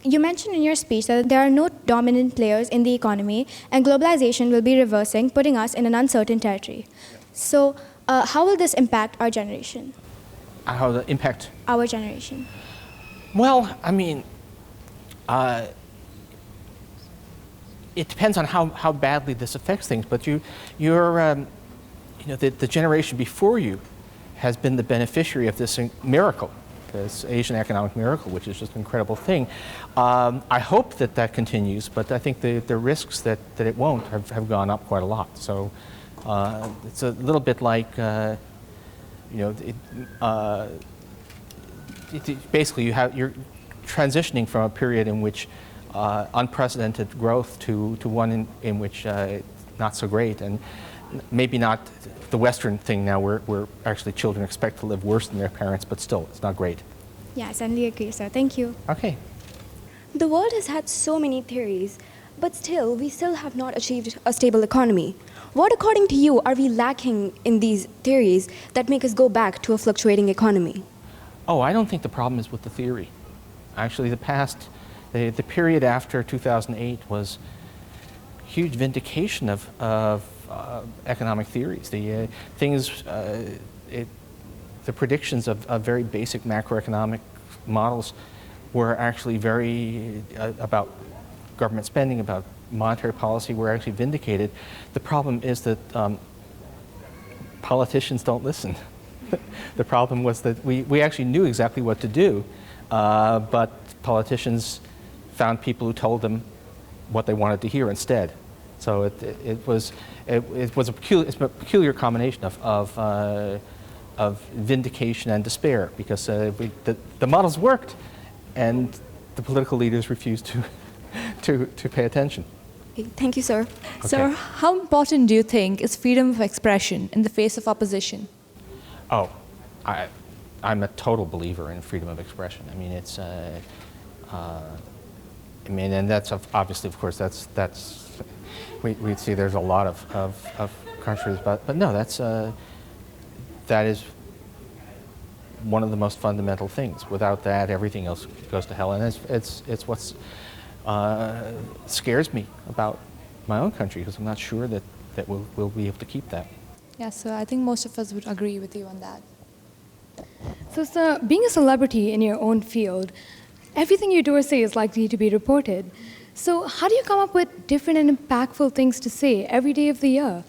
You mentioned in your speech that there are no dominant players in the economy, and globalization will be reversing, putting us in an uncertain territory. So, how will this impact our generation? How will it impact? Our generation. Well, I mean, it depends on how badly this affects things. But the generation before you has been the beneficiary of this miracle, this Asian economic miracle, which is just an incredible thing. I hope that continues, but I think the risks that it won't have gone up quite a lot. So it's a little bit like, basically you're transitioning from a period in which unprecedented growth to one in which not so great, and maybe not the Western thing now where actually children expect to live worse than their parents, but still, it's not great. Yeah, I certainly agree, sir. Thank you. Okay. The world has had so many theories, but still, we still have not achieved a stable economy. What, according to you, are we lacking in these theories that make us go back to a fluctuating economy? Oh, I don't think the problem is with the theory. Actually, the period after 2008 was huge vindication of economic theories. The predictions of very basic macroeconomic models were actually very about government spending, about monetary policy, were actually vindicated. The problem is that politicians don't listen. The problem was that we actually knew exactly what to do, but politicians found people who told them what they wanted to hear instead. So it was a peculiar combination of vindication and despair, because the models worked, and the political leaders refused to pay attention. Thank you, sir. Okay. Sir, how important do you think is freedom of expression in the face of opposition? Oh, I'm a total believer in freedom of expression. I mean, it's, and that's obviously, of course, we'd see there's a lot of countries, but no, that is one of the most fundamental things. Without that, everything else goes to hell, and it's what scares me about my own country, because I'm not sure that we'll be able to keep that. Yeah, so I think most of us would agree with you on that. So, sir, being a celebrity in your own field, everything you do or say is likely to be reported. So how do you come up with different and impactful things to say every day of the year?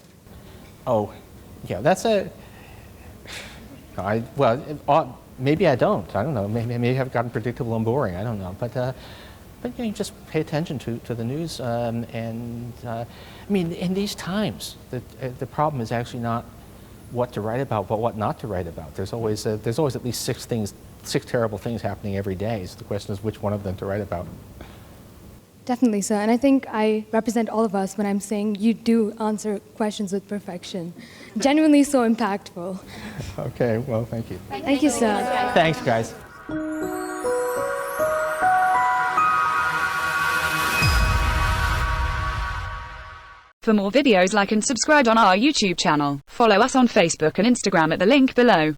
Oh, yeah, maybe I don't. I don't know. Maybe I've gotten predictable and boring. I don't know. But you just pay attention to the news. I mean, in these times, the problem is actually not what to write about, but what not to write about. There's always at least six terrible things happening every day. So the question is which one of them to write about. Definitely, sir. And I think I represent all of us when I'm saying you do answer questions with perfection. Genuinely so impactful. Okay, well, thank you. Thank you, sir. Thanks, guys. For more videos, like and subscribe on our YouTube channel. Follow us on Facebook and Instagram at the link below.